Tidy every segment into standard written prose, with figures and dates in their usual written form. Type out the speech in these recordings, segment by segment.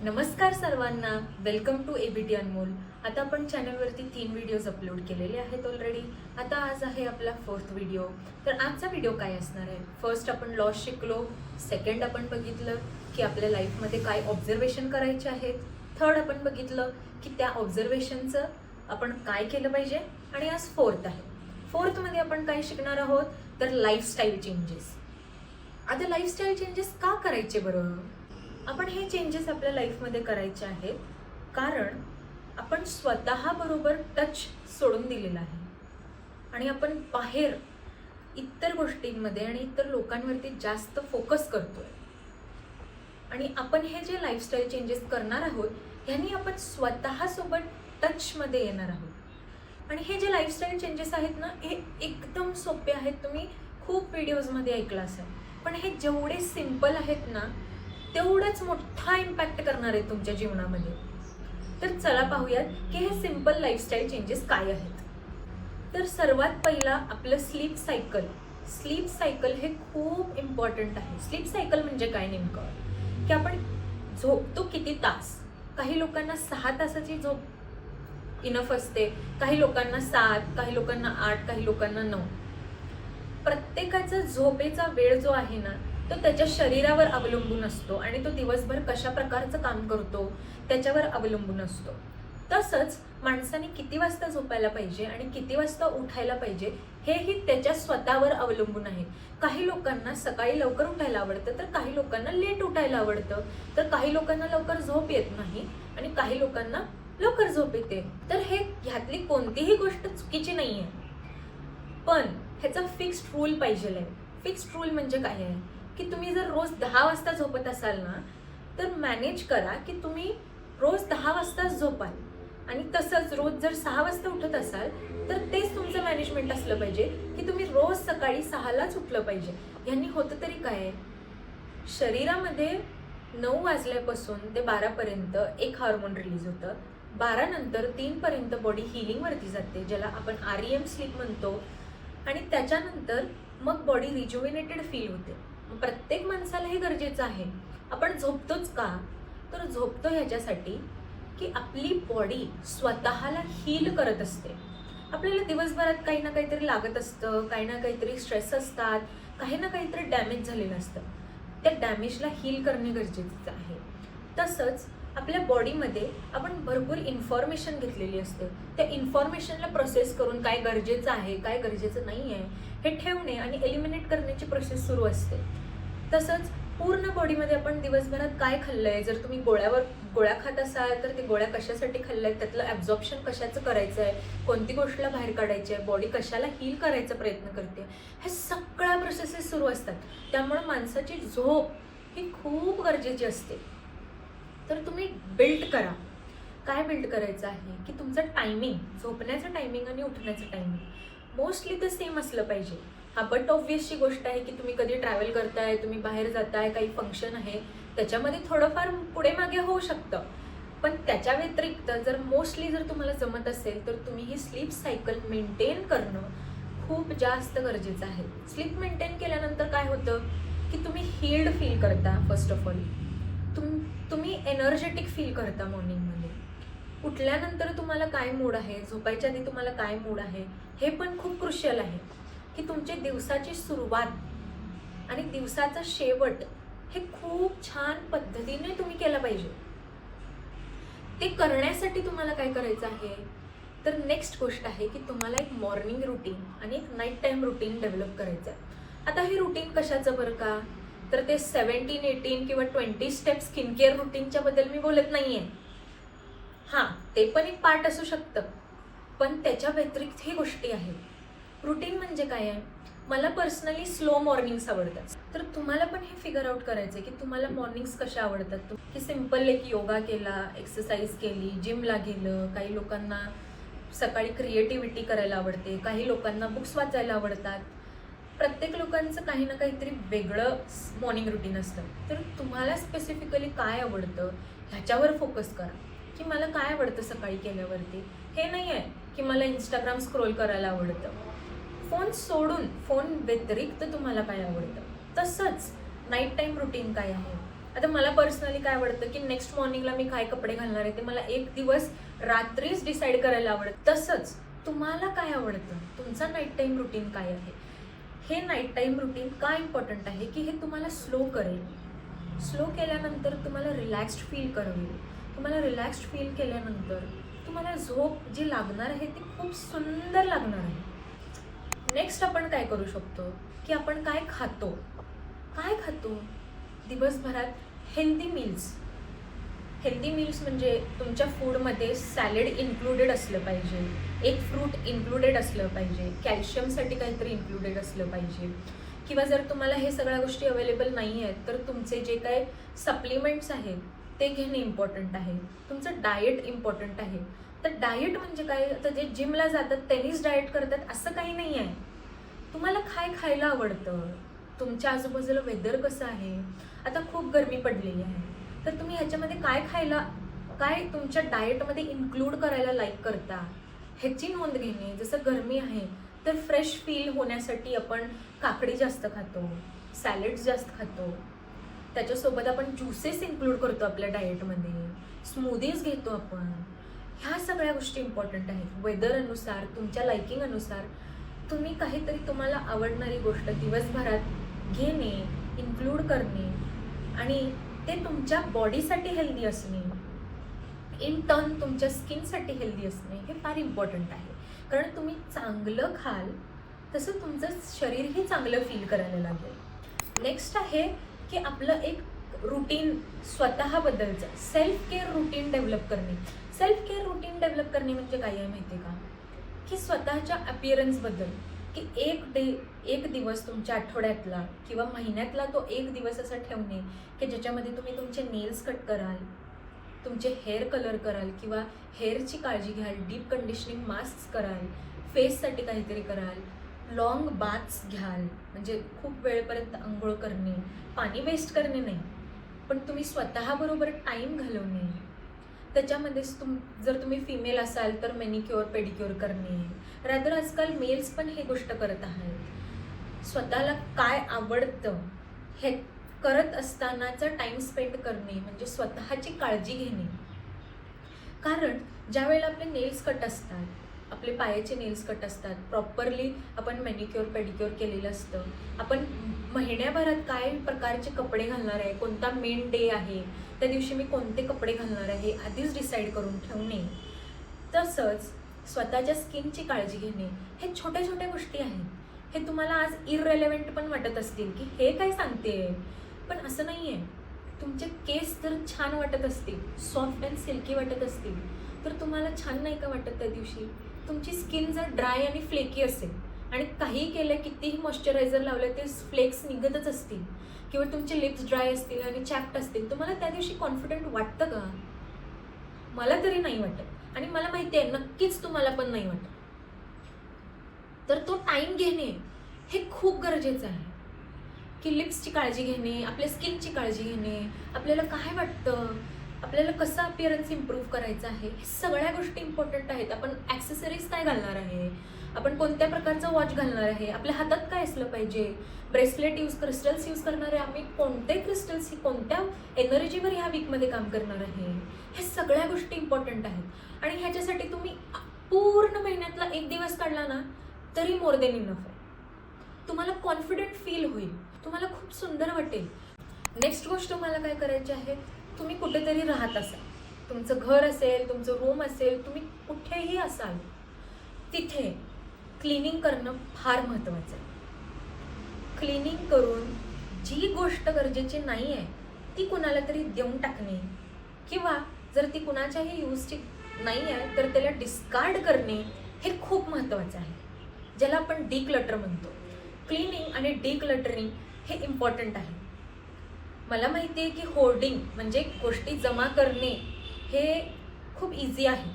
नमस्कार सर्वांना, welcome to ABT अनमोल. आता आपण चॅनलवरती 3 व्हिडिओज अपलोड केलेले आहेत ऑलरेडी. आता आज आहे आपला 4th व्हिडिओ. तर आजचा व्हिडिओ काय असणार आहे? फर्स्ट आपण लॉस शिकलो. सेकंड आपण बघितलं की आपल्या लाईफमध्ये काय ऑब्झर्वेशन करायचे आहेत. थर्ड आपण बघितलं की त्या ऑब्झर्वेशनचं आपण काय केलं पाहिजे. आणि आज 4th आहे. 4th मध्ये आपण काय शिकणार आहोत तर लाईफस्टाईल चेंजेस. आता लाईफस्टाईल चेंजेस का करायचे बरं? आपण हे चेंजेस आपल्या लाईफमध्ये करायचे आहेत कारण आपण स्वतःबरोबर टच सोडून दिलेला आहे आणि आपण बाहेर इतर गोष्टींमध्ये आणि इतर लोकांवरती जास्त फोकस करतोय. आणि आपण हे जे लाईफस्टाईल चेंजेस करणार आहोत ह्यांनी आपण स्वतःसोबत टचमध्ये येणार आहोत. आणि हे जे लाईफस्टाईल चेंजेस आहेत ना, हे एकदम सोपे आहेत. तुम्ही खूप व्हिडिओजमध्ये ऐकलं असेल, पण हे जेवढे सिम्पल आहेत ना तेवढंच मोठा इम्पॅक्ट करणार आहे तुमच्या जीवनामध्ये. तर चला पाहूयात की हे सिम्पल लाईफस्टाईल चेंजेस काय आहेत. तर सर्वात पहिला आपलं स्लीप सायकल. स्लीप सायकल हे खूप इम्पॉर्टंट आहे. स्लीप सायकल म्हणजे काय नेमकं की आपण झोपतो किती तास. काही लोकांना 6 तासाची झोप इनफ असते, काही लोकांना 7, काही लोकांना 8, काही लोकांना 9. प्रत्येकाचा झोपेचा वेळ जो आहे ना तो त्याच्या शरीरावर अवलंबून असतो आणि तो दिवसभर कशा प्रकारचं काम करतो त्याच्यावर अवलंबून असतो. तसंच माणसाने किती वाजता झोपायला पाहिजे आणि किती वाजता उठायला पाहिजे हेही त्याच्या स्वतःवर अवलंबून आहे. काही लोकांना सकाळी लवकर उठायला आवडतं, तर काही लोकांना लेट उठायला आवडतं, तर काही लोकांना लवकर झोप येत नाही आणि काही लोकांना लवकर झोप येते. तर ह्यातली कोणतीही गोष्ट चुकीची नाही आहे, पण ह्याचा फिक्स्ड रूल पाहिजे आहे. फिक्स्ड रूल म्हणजे काय आहे की तुम्ही जर रोज 10 वाजता झोपत असाल ना तर मॅनेज करा की तुम्ही रोज 10 वाजताच झोपाल. आणि तसंच रोज जर 6 वाजता उठत असाल तर तेच तुमचं मॅनेजमेंट असलं पाहिजे की तुम्ही रोज सकाळी 6लाच उठलं पाहिजे. यांनी होतं तरी काय, शरीरामध्ये 9 वाजल्यापासून ते 12पर्यंत एक हार्मोन रिलीज होतं. 12 नंतर 3 पर्यंत बॉडी हिलिंगवरती जाते, ज्याला आपण REM स्लीप म्हणतो. आणि त्याच्यानंतर मग बॉडी रिज्युव्हिनेटेड फील होते. प्रत्येक माणसाला हे गरजेचं आहे. आपण झोपतोच का, तर झोपतो ह्याच्यासाठी की आपली बॉडी स्वतःला हील करत असते. आपल्याला दिवसभरात काही ना काहीतरी लागत असतं, काही ना काहीतरी स्ट्रेस असतात, काही ना काहीतरी डॅमेज झालेलं असतं. त्या डॅमेजला हील करणे गरजेचं आहे. तसंच आपल्या बॉडीमध्ये आपण भरपूर इन्फॉर्मेशन घेतलेली असते. त्या इन्फॉर्मेशनला प्रोसेस करून काय गरजेचं आहे काय गरजेचं नाही आहे हे ठेवणे आणि एलिमिनेट करण्याची प्रोसेस सुरू असते. तसंच पूर्ण बॉडीमध्ये आपण दिवसभरात काय खाल्लंय, जर तुम्ही गोळ्या खात असाल तर ते गोळ्या कशासाठी खाल्ल्या आहेत, त्यातलं ॲब्झॉर्प्शन कशाचं करायचं आहे, कोणती गोष्टीला बाहेर काढायची आहे, बॉडी कशाला हील करायचा प्रयत्न करते, हे सगळ्या प्रोसेसेस सुरू असतात. त्यामुळे माणसाची झोप ही खूप गरजेची असते. तर तुम्ही बिल्ड करा. काय बिल्ड करायचं आहे की तुमचं टायमिंग, झोपण्याचं टायमिंग आणि उठण्याचं टायमिंग मोस्टली तर सेम असलं पाहिजे. हा बट ऑब्व्हियसची गोष्ट आहे की तुम्ही कधी ट्रॅव्हल करताय, तुम्ही बाहेर जाताय, काही फंक्शन आहे, त्याच्यामध्ये थोडंफार पुढे मागे होऊ शकतं. पण त्याच्या व्यतिरिक्त जर तुम्हाला जमत असेल तर तुम्ही ही स्लीप सायकल मेंटेन करणं खूप जास्त गरजेचं आहे. स्लीप मेंटेन केल्यानंतर काय होतं की तुम्ही हील्ड फील करता. फर्स्ट ऑफ ऑल तुम्ही एनर्जेटिक फील करता. मॉर्निंगमध्ये उठल्यानंतर तुम्हाला काय मूड आहे, झोपायच्या आधी तुम्हाला काय मूड आहे, हे पण खूप क्रुशियल आहे की तुमच्या दिवसाची सुरुवात आणि दिवसाचा शेवट हे खूप छान पद्धतीने तुम्ही केलं पाहिजे. ते करण्यासाठी तुम्हाला काय करायचं आहे तर नेक्स्ट गोष्ट आहे की तुम्हाला एक मॉर्निंग रुटीन आणि एक नाईट टाईम रुटीन डेव्हलप करायचं आहे. आता हे रुटीन कशाचं बरं का, तर ते 17, 18 किंवा 20 स्टेप स्किन केअर रुटीनच्या बद्दल मी बोलत नाहीये. हां, ते पण एक पार्ट असू शकतं, पण त्याच्या व्यतिरिक्त ही गोष्टी आहेत. रुटीन म्हणजे काय आहे, मला पर्सनली स्लो मॉर्निंग्स आवडतात. तर तुम्हाला पण हे फिगर आउट करायचं आहे की तुम्हाला मॉर्निंग्स कशा आवडतात. की सिम्पल एक योगा केला, एक्सरसाइज केली, जिमला गेलं. काही लोकांना सकाळी क्रिएटिव्हिटी करायला आवडते, काही लोकांना बुक्स वाचायला आवडतात. प्रत्येक लोकांचं काही ना काहीतरी वेगळं मॉर्निंग रुटीन असतं. तर तुम्हाला स्पेसिफिकली काय आवडतं ह्याच्यावर फोकस करा की मला काय आवडतं सकाळी केल्यावरती. हे नाही आहे की मला इंस्टाग्राम स्क्रोल करायला आवडतं. फोन सोडून, फोन व्यतिरिक्त तुम्हाला काय आवडतं. तसंच नाईट टाईम रुटीन काय आहे, आता मला पर्सनली काय आवडतं की नेक्स्ट मॉर्निंगला मी काय कपडे घालणार आहे ते मला एक दिवस रात्रीच डिसाईड करायला आवडतं. तसंच तुम्हाला काय आवडतं, तुमचा नाईट टाईम रुटीन काय आहे, हे नाईट टाईम रुटीन का इम्पॉर्टंट आहे की हे तुम्हाला स्लो करेल. स्लो केल्यानंतर तुम्हाला रिलॅक्स्ड फील करवेल. तुम्हाला रिलॅक्स्ड फील केल्यानंतर तुम्हाला झोप जी लागणार आहे ती खूप सुंदर लागणार आहे. नेक्स्ट आपण काय करू शकतो की आपण काय खातो. दिवसभरात हेल्दी मील्स. हेल्दी मील्स म्हणजे तुमच्या फूडमध्ये सॅलड इन्क्लुडेड असलं पाहिजे, एक फ्रूट इन्क्लुडेड असलं पाहिजे, कॅल्शियमसाठी काहीतरी इन्क्लुडेड असलं पाहिजे. किंवा जर तुम्हाला हे सगळ्या गोष्टी अवेलेबल नाही आहेत तर तुमचे जे काय सप्लिमेंट्स आहेत ते घेणे इम्पॉर्टंट आहे. तुमचं डाएट इम्पॉर्टंट आहे. तर डाएट म्हणजे काय, आता जे जिमला जातात त्यांनीच डाएट करतात असं काही नाही आहे. तुम्हाला काय खायला आवडतं, तुमच्या आजूबाजूला वेदर कसं आहे, आता खूप गरमी पडलेली आहे तर तुम्ही ह्याच्यामध्ये काय तुमच्या डाएटमध्ये इन्क्लूड करायला लाईक करता ह्याची नोंद घेणे. जसं गरमी आहे तर फ्रेश फील होण्यासाठी आपण काकडी जास्त खातो, सॅलड्स जास्त खातो, त्याच्यासोबत आपण ज्युसेस इन्क्लूड करतो आपल्या डाएटमध्ये, स्मूदीज घेतो आपण. ह्या सगळ्या गोष्टी इम्पॉर्टंट आहेत. वेदर अनुसार, तुमच्या लाइकिंग अनुसार तुम्ही काहीतरी तुम्हाला आवडणारी गोष्ट दिवसभरात घेणे, इन्क्लूड करणे आणि ते तुमच्या बॉडीसाठी हेल्दी असणे, इन टर्न तुमच्या स्किनसाठी हेल्दी असणे हे फार इम्पॉर्टंट आहे. कारण तुम्ही चांगलं खाल तसं तुमचं शरीरही चांगलं फील करायला लागेल. नेक्स्ट आहे की आपलं एक रुटीन स्वतःबद्दलचं सेल्फ केअर रुटीन डेव्हलप करणे. सेल्फ केअर रुटीन डेव्हलप करणे म्हणजे काय आहे माहिती आहे का, की स्वतःच्या अपीअरन्सबद्दल की एक दिवस तुमच्या आठवड्यातला किंवा महिन्यातला तो एक दिवस असा ठेवणे की ज्याच्यामध्ये तुम्ही तुमचे नेल्स कट कराल, तुमचे हेअर कलर कराल किंवा हेअरची काळजी घ्याल, डीप कंडिशनिंग मास्क कराल, फेससाठी काहीतरी कराल, लॉंग बाथ्स घ्याल म्हणजे खूप वेळपर्यंत आंघोळ करणे, पाणी वेस्ट करणे नाही पण तुम्ही स्वतःबरोबर टाईम घालवणे. त्याच्यामध्येच जर तुम्ही फिमेल असाल तर मॅनिक्युअर पेडिक्युअर करणे. रादर आजकाल मेल्स पण हे गोष्ट करत आहेत. स्वतःला काय आवडतं हे करत असतानाचा टाईम स्पेंड करणे म्हणजे स्वतःची काळजी घेणे. कारण ज्या वेळेला आपले नेल्स कट असतात, आपले पायाचे नेल्स कट असतात, प्रॉपरली आपण मॅनिक्युअर पेडिक्युअर केलेलं असतं, आपण महिन्याभरात काय प्रकारचे कपडे घालणार आहे, कोणता मेन डे आहे, त्या दिवशी मी कोणते कपडे घालणार आहे आधीच डिसाईड करून ठेवणे. तसंच स्वतःच्या स्किनची काळजी घेणे. हे छोट्या छोट्या गोष्टी आहेत. हे तुम्हाला आज इररेलेव्हंट पण वाटत असतील की हे काय सांगते, पण असं नाही आहे. तुमचे केस जर छान वाटत असतील, सॉफ्ट अँड सिल्की वाटत असतील तर तुम्हाला छान नाही का वाटत त्या दिवशी. तुमची स्किन जर ड्राय आणि फ्लेकी असेल आणि काही केलं, कितीही मॉइश्चरायझर लावलं ते फ्लेक्स निघतच असतील किंवा तुमचे लिप्स ड्राय असतील आणि चॅप्ट असतील, तुम्हाला त्या दिवशी कॉन्फिडंट वाटतं का? मला तरी नाही वाटत आणि मला माहिती आहे नक्कीच तुम्हाला पण नाही वाटत. तर तो टाईम घेणे हे खूप गरजेचं आहे की लिप्सची काळजी घेणे, आपल्या स्किनची काळजी घेणे, आपल्याला काय वाटतं, आपल्याला कसं अपीअरन्स इम्प्रूव्ह करायचं आहे, हे सगळ्या गोष्टी इम्पॉर्टंट आहेत. आपण ॲक्सेसरीज काय घालणार आहे, आपण कोणत्या प्रकारचं वॉच घालणार आहे, आपल्या हातात काय असलं पाहिजे, ब्रेसलेट क्रिस्टल्स यूज करणार आहे आम्ही, कोणते क्रिस्टल्स कोणत्या एनर्जीवर ह्या वीकमध्ये काम करणार आहे, हे सगळ्या गोष्टी इम्पॉर्टंट आहेत. आणि ह्याच्यासाठी तुम्ही पूर्ण महिन्यातला एक दिवस काढला ना तरी मोर देन इनफ आहे. तुम्हाला कॉन्फिडंट फील होईल, तुम्हाला खूप सुंदर वाटेल. नेक्स्ट गोष्ट मला काय करायची आहे, तुम्ही कुठेतरी राहत असाल, तुमचं घर असेल, तुमचं रूम असेल, तुम्ही कुठेही असाल तिथे क्लिनिंग करणं फार महत्त्वाचं आहे. क्लिनिंग करून जी गोष्ट गरजेची नाही आहे ती कुणाला तरी देऊन टाकणे किंवा जर ती कुणाच्याही यूजची नाही आहे तर त्याला डिस्कार्ड करणे हे खूप महत्त्वाचं आहे, ज्याला आपण डिक्लटर म्हणतो. क्लिनिंग आणि डिक्लटरिंग हे इम्पॉर्टंट आहे. मला माहिती आहे की होर्डिंग म्हणजे गोष्टी जमा करणे हे खूप इझी आहे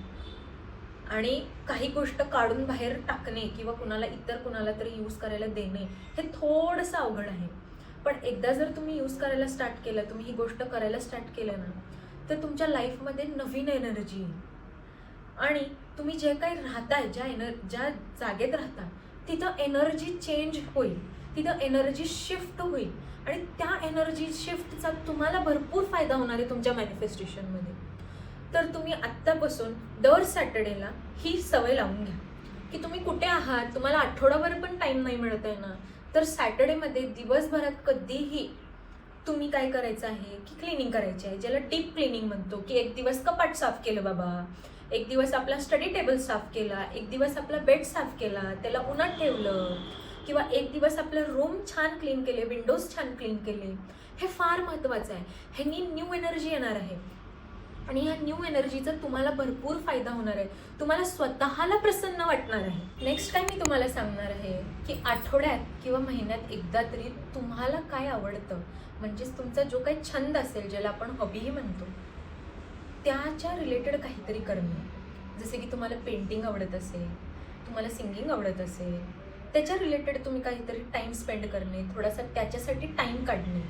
आणि काही गोष्ट काढून बाहेर टाकणे किंवा इतर कुणाला तरी यूज करायला देणे हे थोडंसं अवघड आहे. पण एकदा जर तुम्ही यूज करायला स्टार्ट केलं, तुम्ही ही गोष्ट करायला स्टार्ट केलं ना तर तुमच्या लाईफमध्ये नवीन एनर्जी येईल आणि तुम्ही जे काही राहताय, ज्या जागेत राहता तिथं एनर्जी चेंज होईल. तिथं एनर्जी शिफ्ट होईल आणि त्या एनर्जी शिफ्टचा तुम्हाला भरपूर फायदा होणार आहे तुमच्या मॅनिफेस्टेशनमध्ये. तर तुम्ही आत्तापासून दर सॅटर्डेला ही सवय लावून घ्या की तुम्ही कुठे आहात, तुम्हाला आठवडाभर पण टाईम नाही मिळत आहे ना, तर सॅटर्डेमध्ये दिवसभरात कधीही तुम्ही काय करायचं आहे की क्लिनिंग करायची आहे, ज्याला डीप क्लिनिंग म्हणतो. की एक दिवस कपाट साफ केलं बाबा, एक दिवस आपला स्टडी टेबल साफ केला, एक दिवस आपला बेड साफ केला, त्याला उन्हात ठेवलं, किंवा एक दिवस आपलं रूम छान क्लीन केले, विंडोज छान क्लीन केले. हे फार महत्त्वाचं आहे. ह्यांनी न्यू एनर्जी येणार आहे आणि या न्यू एनर्जीचा तुम्हाला भरपूर फायदा होणार आहे. तुम्हाला स्वतःला प्रसन्न वाटणार आहे. नेक्स्ट काय मी तुम्हाला सांगणार आहे की आठवड्यात किंवा महिन्यात एकदा तरी तुम्हाला काय आवडतं, म्हणजेच तुमचा जो काही छंद असेल, ज्याला आपण हॉबीही म्हणतो, त्याच्या रिलेटेड काहीतरी करणे. जसे की तुम्हाला पेंटिंग आवडत असेल, तुम्हाला सिंगिंग आवडत असेल, त्याच्या रिलेटेड तुम्ही काहीतरी टाईम स्पेंड करणे, थोडासा त्याच्यासाठी टाईम काढणे,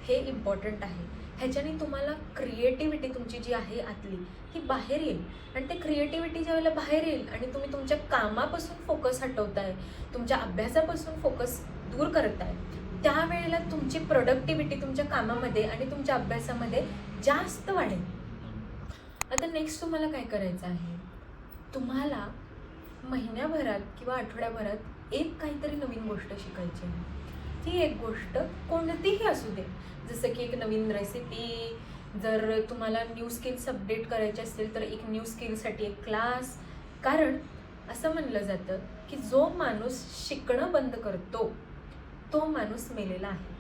हे इम्पॉर्टंट आहे. ह्याच्याने तुम्हाला क्रिएटिव्हिटी तुमची जी आहे आतली ती बाहेर येईल. आणि ते क्रिएटिव्हिटी ज्यावेळेला बाहेर येईल आणि तुम्ही तुमच्या कामापासून फोकस हटवताय, तुमच्या अभ्यासापासून फोकस दूर करताय, त्यावेळेला तुमची प्रोडक्टिव्हिटी तुमच्या कामामध्ये आणि तुमच्या अभ्यासामध्ये जास्त वाढेल. आता नेक्स्ट तुम्हाला काय करायचं आहे, तुम्हाला महिन्याभरात किंवा आठवड्याभरात एक काहीतरी नवीन गोष्ट शिकायची आहे. ती एक गोष्ट कोणतीही असू दे, जसं की एक नवीन रेसिपी, जर तुम्हाला न्यू स्किल्स अपडेट करायचे असतील तर एक न्यू स्किलसाठी एक क्लास. कारण असं म्हणलं जातं की जो माणूस शिकणं बंद करतो तो माणूस मेलेला आहे.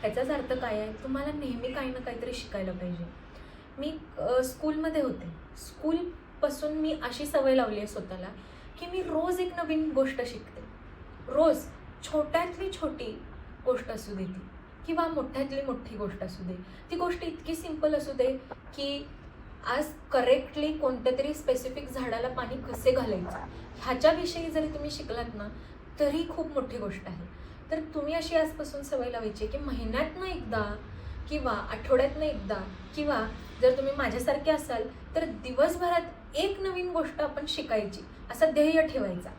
ह्याचाच अर्थ काय आहे, तुम्हाला नेहमी काही ना काहीतरी शिकायला पाहिजे. मी स्कूलमध्ये होते, स्कूलपासून मी अशी सवय लावली आहे स्वतःला की मी रोज एक नवीन गोष्ट शिकते. रोज छोट्यातली छोटी गोष्ट असू दे ती, किंवा मोठ्यातली मोठी गोष्ट असू दे. ती गोष्ट इतकी सिंपल असू दे की आज करेक्टली कोणत्या तरी स्पेसिफिक झाडाला पाणी कसे घालायचं, ह्याच्याविषयी जरी तुम्ही शिकलात ना तरी खूप मोठी गोष्ट आहे. तर तुम्ही अशी आजपासून सवय लावायची की महिन्यातनं एकदा किंवा आठवड्यातनं एकदा, किंवा जर तुम्ही माझ्यासारखे असाल तर दिवसभरात एक नवीन गोष्ट आपण शिकायची, असा ध्येय ठेवायचा.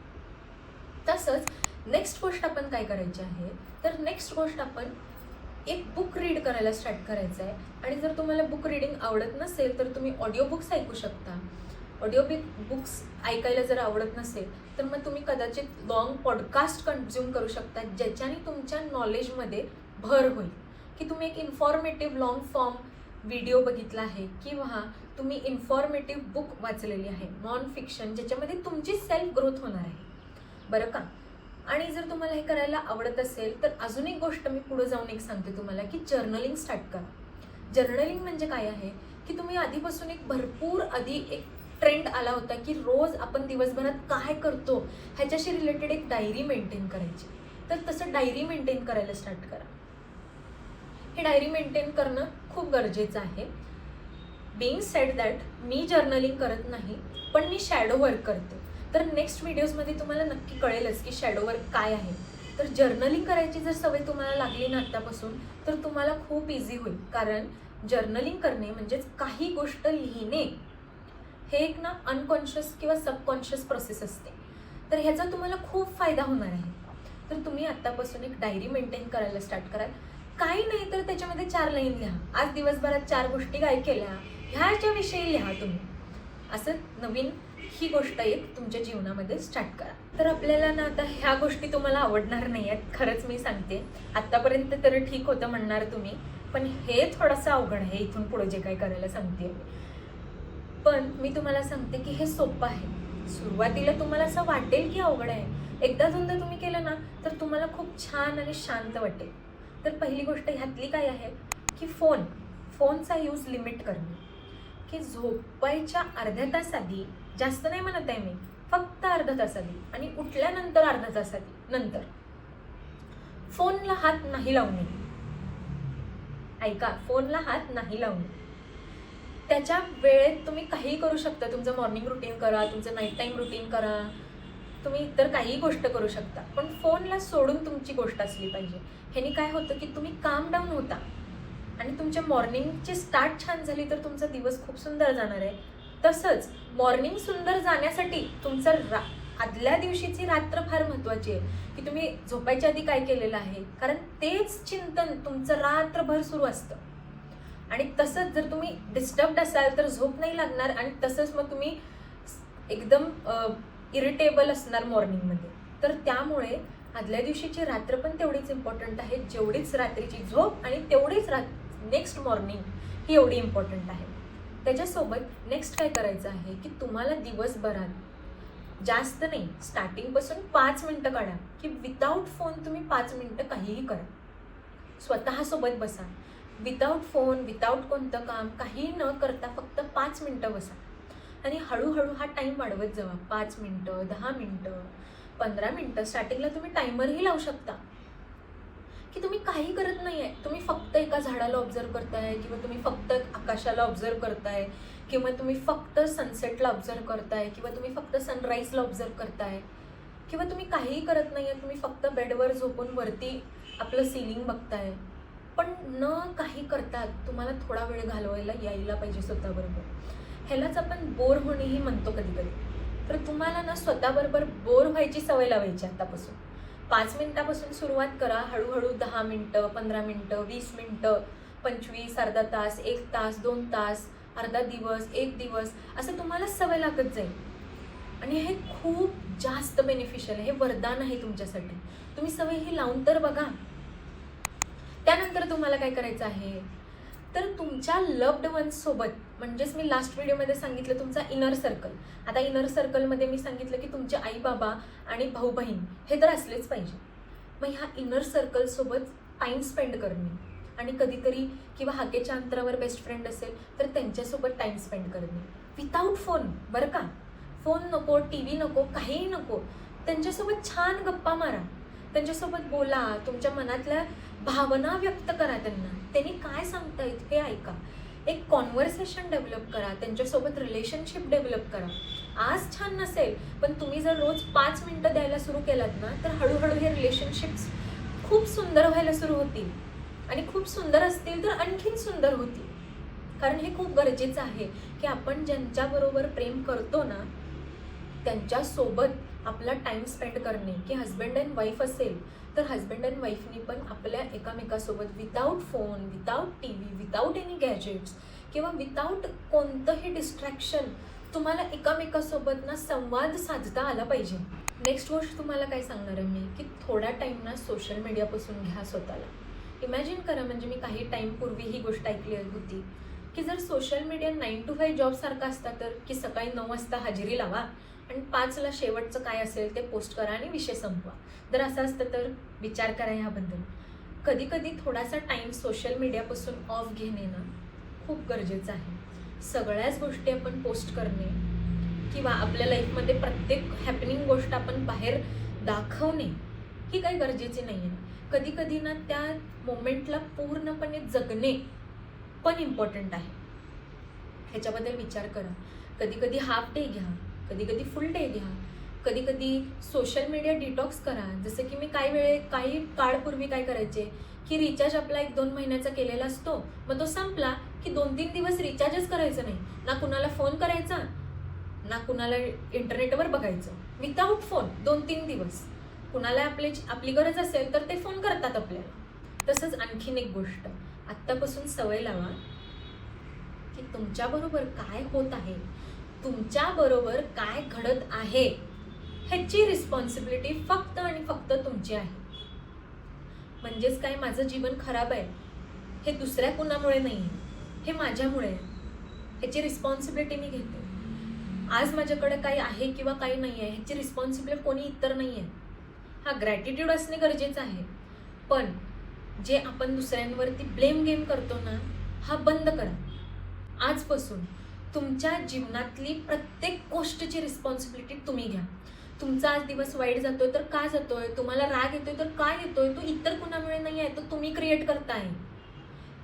तसंच नेक्स्ट गोष्ट आपण काय करायची आहे, तर नेक्स्ट गोष्ट आपण एक बुक रीड करायला स्टार्ट करायचं आहे. आणि जर तुम्हाला बुक रीडिंग आवडत नसेल तर तुम्ही ऑडिओ बुक्स ऐकू शकता. ऑडिओ बुक्स ऐकायला जर आवडत नसेल तर मग तुम्ही कदाचित लॉंग पॉडकास्ट कन्झ्युम करू शकता, ज्याच्याने तुमच्या नॉलेजमध्ये भर होईल. की तुम्ही एक इन्फॉर्मेटिव्ह लॉंग फॉर्म व्हिडिओ बघितला आहे, किंवा तुम्ही इन्फॉर्मेटिव्ह बुक वाचलेली आहे, नॉन फिक्शन, ज्याच्यामध्ये तुमची सेल्फ ग्रोथ होणार आहे, बरं का. आणि जर तुम्हाला हे करायला आवडत असेल तर अजून एक गोष्ट मी पुढे जाऊन एक सांगते तुम्हाला की जर्नलिंग स्टार्ट करा. जर्नलिंग म्हणजे काय आहे की तुम्ही आधीपासून एक भरपूर आधी एक ट्रेंड आला होता की रोज आपण दिवसभरात काय करतो ह्याच्याशी रिलेटेड एक डायरी मेंटेन करायची. तर तसं डायरी मेंटेन करायला स्टार्ट करा. हे डायरी मेंटेन करणं खूप गरजेचं आहे. Bing sed that me journaling करत नाही, पण मी शॅडो वर्क करते. तर नेक्स्ट व्हिडिओजमध्ये तुम्हाला नक्की कळेलच की शॅडो वर्क काय आहे. तर जर्नलिंग करायची जर सवय तुम्हाला लागली ना आत्तापासून तर तुम्हाला खूप इझी होईल. कारण जर्नलिंग करणे म्हणजेच काही गोष्ट लिहिणे हे एक ना अनकॉन्शियस किंवा सबकॉन्शियस प्रोसेस असते. तर ह्याचा तुम्हाला खूप फायदा होणार आहे. तर तुम्ही आत्तापासून एक डायरी मेंटेन करायला स्टार्ट कराल. काही नाही तर त्याच्यामध्ये 4 लाईन लिहा. आज दिवसभरात 4 गोष्टी काय केल्या ह्याच्याविषयी लिहा तुम्ही. असं नवीन ही गोष्ट एक तुमच्या जीवनामध्ये स्टार्ट करा. तर आपल्याला ना आता ह्या गोष्टी तुम्हाला आवडणार नाही आहेत, खरंच मी सांगते. आत्तापर्यंत तर ठीक होतं म्हणणार तुम्ही, पण हे थोडंसं अवघड आहे इथून पुढे जे काही करायला सांगते. पण मी तुम्हाला सांगते की हे सोपं आहे. सुरुवातीला तुम्हाला असं वाटेल की अवघड आहे, एकदा दोनदा तुम्ही केलं ना तर तुम्हाला खूप छान आणि शांत वाटेल. तर पहिली गोष्ट ह्यातली काय आहे की फोनचा यूज लिमिट करणे. की झोपायच्या अर्ध्या तास आधी, जास्त नाही म्हणत आहे मी, फक्त अर्धा तास आधी आणि उठल्यानंतर अर्धा तास आधी नंतर फोनला हात नाही लावणे. ऐका, फोनला हात नाही लावणे. त्याच्या वेळेत तुम्ही काहीही करू शकता. तुमचं मॉर्निंग रुटीन करा, तुमचं नाईट टाईम रुटीन करा, तुम्ही इतर काहीही गोष्ट करू शकता, पण फोनला सोडून तुमची गोष्ट असली पाहिजे. ह्यानी काय होतं की तुम्ही काम डाऊन होता आणि तुमच्या मॉर्निंगची स्टार्ट छान झाली तर तुमचा दिवस खूप सुंदर जाणार आहे. तसंच मॉर्निंग सुंदर जाण्यासाठी तुमचा आदल्या दिवशीची रात्र फार महत्त्वाची आहे, की तुम्ही झोपायच्या आधी काय केलेलं आहे, कारण तेच चिंतन तुमचं रात्रभर सुरू असतं. आणि तसंच जर तुम्ही डिस्टर्ब्ड असाल तर झोप नाही लागणार, आणि तसंच मग तुम्ही एकदम इरिटेबल असणार मॉर्निंगमध्ये. तर त्यामुळे आदल्या दिवशीची रात्र पण तेवढीच इम्पॉर्टंट आहे जेवढीच रात्रीची झोप, आणि तेवढीच नेक्स्ट मॉर्निंग ही एवढी इम्पॉर्टंट आहे. त्याच्यासोबत नेक्स्ट काय करायचं आहे की तुम्हाला दिवसभरात जास्त नाही, स्टार्टिंगपासून 5 मिनटं काढा की विदाऊट फोन तुम्ही 5 मिनटं काहीही करा. स्वतःसोबत बसा, विदाऊट फोन, विदाऊट कोणतं काम, काही न करता फक्त 5 मिनटं बसा. आणि हळूहळू हा टाईम वाढवत जावा. 5 मिनटं, 10 मिनटं, 15 मिनटं. स्टार्टिंगला तुम्ही टायमरही लावू शकता की तुम्ही काही करत नाही आहे, तुम्ही फक्त एका झाडाला ऑब्झर्व करताय, किंवा तुम्ही फक्त आकाशाला ऑब्झर्व करताय, किंवा तुम्ही फक्त सनसेटला ऑब्झर्व करताय, किंवा तुम्ही फक्त सनराईजला ऑब्झर्व करताय, किंवा तुम्ही काहीही करत नाही आहे, तुम्ही फक्त बेडवर झोपून वरती आपलं सिलिंग बघताय. पण न काही करता तुम्हाला थोडा वेळ घालवायला यायला पाहिजे स्वतःबरोबर. ह्यालाच आपण बोर होणेही म्हणतो कधी कधी. तर तुम्हाला ना स्वतःबरोबर बोर व्हायची सवय लावायची आतापासून. 5 मिनिटापासून सुरुवात करा, हळूहळू 10 मिनटं, 15 मिनटं, 20 मिनटं, 25, अर्धा तास, 1 तास, 2 तास, अर्धा दिवस, 1 दिवस, असं तुम्हाला सवय लागत जाईल. आणि हे खूप जास्त बेनिफिशियल आहे, हे वरदान आहे तुमच्यासाठी. तुम्ही सवय ही लावून तर बघा. त्यानंतर तुम्हाला काय करायचं आहे, तर तुमच्या लव्ड वन्स सोबत, म्हणजेच मी लास्ट व्हिडिओमध्ये सांगितलं तुमचा इनर सर्कल. आता इनर सर्कलमध्ये मी सांगितलं की तुमचे आई बाबा आणि भाऊ बहीण हे तर असलेच पाहिजे. मग ह्या इनर सर्कलसोबत टाईम स्पेंड करणे, आणि कधीतरी किंवा हाकेच्या अंतरावर बेस्ट फ्रेंड असेल तर त्यांच्यासोबत टाईम स्पेंड करणे विदाऊट फोन. बरं का, फोन नको, टी व्ही नको, काहीही नको. त्यांच्यासोबत छान गप्पा मारा, त्यांच्यासोबत बोला, तुमच्या मनातल्या भावना व्यक्त करा, त्यांनी काय सांगतायत हे ऐका. एक कॉन्व्हर्सेशन डेव्हलप करा, त्यांच्यासोबत रिलेशनशिप डेव्हलप करा. आज छान नसेल, पण तुम्ही जर रोज 5 मिनटं द्यायला सुरू केलात ना, तर हळूहळू हे रिलेशनशिप्स खूप सुंदर व्हायला सुरू होतील, आणि खूप सुंदर असतील तर आणखीन सुंदर होतील. कारण हे खूप गरजेचं आहे की आपण ज्यांच्याबरोबर प्रेम करतो ना, त्यांच्यासोबत आपला टाईम स्पेंड करणे. की हजबंड अँड वाईफ असेल तर हजबंड अँड वाईफनी पण आपल्या एकामेकासोबत without phone, without T V, without any gadgets, किंवा विदाऊट कोणतंही डिस्ट्रॅक्शन तुम्हाला एकामेकासोबत ना संवाद साधता आला पाहिजे. नेक्स्ट गोष्ट तुम्हाला काय सांगणार आहे मी, की थोडा टाईम ना सोशल मीडियापासून घ्या स्वतःला. इमॅजिन करा, म्हणजे मी काही टाईम पूर्वी ही गोष्ट ऐकली होती की जर सोशल मीडिया 9 to 5 जॉबसारखा असता, तर की सकाळी 9 वाजता हजेरी लावा आणि 5ला शेवटचं काय असेल ते पोस्ट करा आणि विषय संपवा. जर असं असतं तर विचार करा ह्याबद्दल. कधी कधी थोडासा टाईम सोशल मीडियापासून ऑफ घेणे ना खूप गरजेचं आहे. सगळ्याच गोष्टी आपण पोस्ट करणे, किंवा आपल्या लाईफमध्ये प्रत्येक हॅपनिंग गोष्ट आपण बाहेर दाखवणे ही काही गरजेची नाही आहे. कधी कधी ना त्या मोमेंटला पूर्णपणे जगणे पण इम्पॉर्टंट आहे. ह्याच्याबद्दल विचार करा. कधी कधी हाफ डे घ्या, कधी कधी फुल डे घ्या, कधी कधी सोशल मीडिया डिटॉक्स करा. जसं की मी काही काळपूर्वी काय करायचे की रिचार्ज आपला 1-2 महिन्याचा केलेला असतो, मग तो संपला की 2-3 दिवस रिचार्जच करायचं नाही, ना कुणाला फोन करायचा, ना कुणाला इंटरनेटवर बघायचं, विदाऊट फोन 2-3 दिवस. कुणाला आपली गरज असेल तर ते फोन करतात आपल्याला. तसंच आणखीन एक गोष्ट, आत्तापासून सवय लावा की तुमच्याबरोबर काय होत आहे, तुमच्याबरोबर काय घडत आहे, ह्याची रिस्पॉन्सिबिलिटी फक्त आणि फक्त तुमची आहे. म्हणजेच काय, माझं जीवन खराब आहे हे दुसऱ्या कुणामुळे नाही आहे, हे माझ्यामुळे आहे. ह्याची रिस्पॉन्सिबिलिटी मी घेते. आज माझ्याकडे काही आहे किंवा काही नाही आहे ह्याची रिस्पॉन्सिबिलिटी कोणी इतर नाही आहे. हा ग्रॅटिट्यूड असणे गरजेचं आहे, पण जे आपण दुसऱ्यांवरती ब्लेम गेम करतो ना, हा बंद करा. आजपासून तुमच्या जीवनातली प्रत्येक गोष्टीची रिस्पॉन्सिबिलिटी तुम्ही घ्या. तुमचा आज दिवस वाईट जातोय तर का जातोय, तुम्हाला राग येतोय तर काय येतोय, तो इतर कुणामुळे नाही आहे, तो तुम्ही क्रिएट करताय,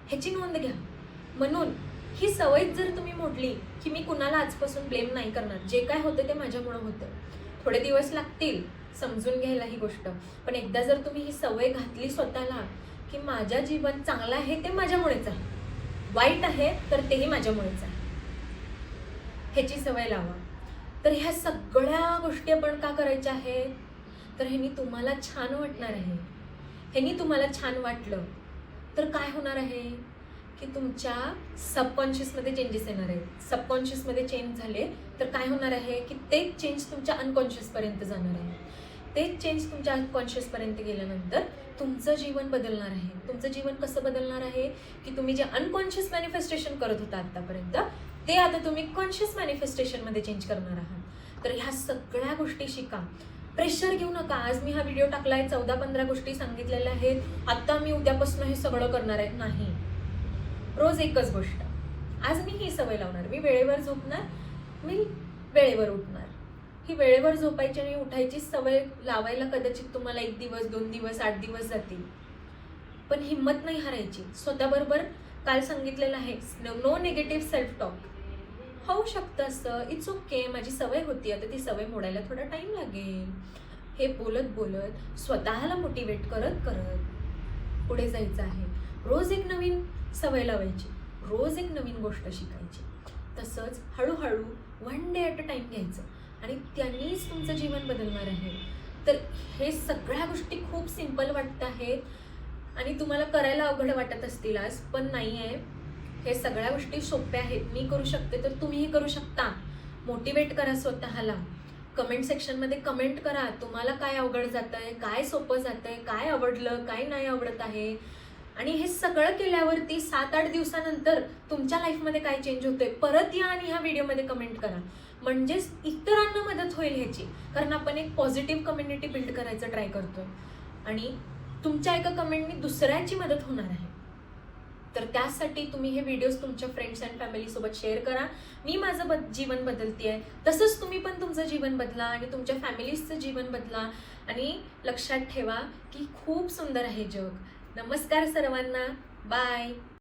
ह्याची नोंद घ्या. म्हणून ही सवय जर तुम्ही मोडली की मी कुणाला आजपासून ब्लेम नाही करणार, जे काय होतं ते माझ्यामुळे होतं. थोडे दिवस लागतील समजून घ्यायला ही गोष्ट, पण एकदा जर तुम्ही ही सवय घातली स्वतःला की माझ्या जीवन चांगलं आहे ते माझ्यामुळेच आहे, वाईट आहे तर तेही माझ्यामुळेच आहे, ह्याची सवय लावा. तर ह्या सगळ्या गोष्टी आपण का करायच्या आहेत? तर ह्यानी तुम्हाला छान वाटणार आहे. ह्यानी तुम्हाला छान वाटलं तर काय होणार आहे की तुमच्या सबकॉन्शियसमध्ये चेंजेस येणार आहेत. सबकॉन्शियसमध्ये चेंज झाले तर काय होणार आहे की तेच चेंज तुमच्या अनकॉन्शियसपर्यंत जाणार आहे. तेच चेंज तुमच्या अनकॉन्शियसपर्यंत गेल्यानंतर तुमचं जीवन बदलणार आहे. तुमचं जीवन कसं बदलणार आहे की तुम्ही जे अनकॉन्शियस मॅनिफेस्टेशन करत होता आतापर्यंत ते आता तुम्ही कॉन्शियस मॅनिफेस्टेशनमध्ये चेंज करणार आहात. तर ह्या सगळ्या गोष्टी शिका. प्रेशर घेऊ नका. आज मी हा व्हिडिओ टाकलाय, 14-15 गोष्टी सांगितलेल्या आहेत, आता मी उद्यापासून हे सगळं करणार आहे, नाही. रोज एकच गोष्ट. आज मी ही सवय लावणार, मी वेळेवर झोपणार, मी वेळेवर उठणार. ही वेळेवर झोपायची आणि उठायची सवय लावायला कदाचित तुम्हाला 1 दिवस, 2 दिवस, 8 दिवस जातील, पण हिंमत नाही हारायची. स्वतःबरोबर काल सांगितलेलं आहे, नो निगेटिव्ह सेल्फ टॉक. होऊ शकतं असं, इट्स ओके, माझी सवय होती, आता ती सवय मोडायला थोडा टाइम लागेल. हे बोलत बोलत स्वतःला मोटिवेट करत करत पुढे जायचं आहे. रोज एक नवीन सवय लावायची, रोज एक नवीन गोष्ट शिकायची. तसंच हळूहळू 1 डे ॲट अ टाइम घ्यायचं आणि त्यांनीच तुमचं जीवन बदलणार आहे. तर हे सगळ्या गोष्टी खूप सिंपल वाटत आहेत आणि तुम्हाला करायला अवघड वाटत असतील आज, पण नाही आहे. हे सगळ्या गोष्टी सोप्या आहेत. मी करू शकते तर तुम्हीही करू शकता. मोटिवेट करा स्वतःला. कमेंट सेक्शनमध्ये कमेंट करा, तुम्हाला काय अवघड जातंय, काय सोपं जातंय, काय आवडलं, काय नाही आवडत आहे. आणि हे सगळं केल्यावरती 7-8 दिवसानंतर तुमच्या लाईफमध्ये काय चेंज होतोय परत या आणि ह्या व्हिडिओमध्ये कमेंट करा. म्हणजेच इतरांना मदत होईल ह्याची. कारण आपण एक पॉझिटिव्ह कम्युनिटी बिल्ड करायचं ट्राय करतोय आणि तुमच्या एका कमेंटनी दुसऱ्याची मदत होणार आहे. तर त्यासाठी तुम्ही हे व्हिडिओज तुमच्या फ्रेंड्स अँड फॅमिलीसोबत शेअर करा. मी माझं जीवन बदलतेय, तसंच तुम्ही पण तुमचं जीवन बदला आणि तुमच्या फॅमिलीजचं जीवन बदला. आणि लक्षात ठेवा की खूप सुंदर आहे जग. नमस्कार सर्वांना, बाय.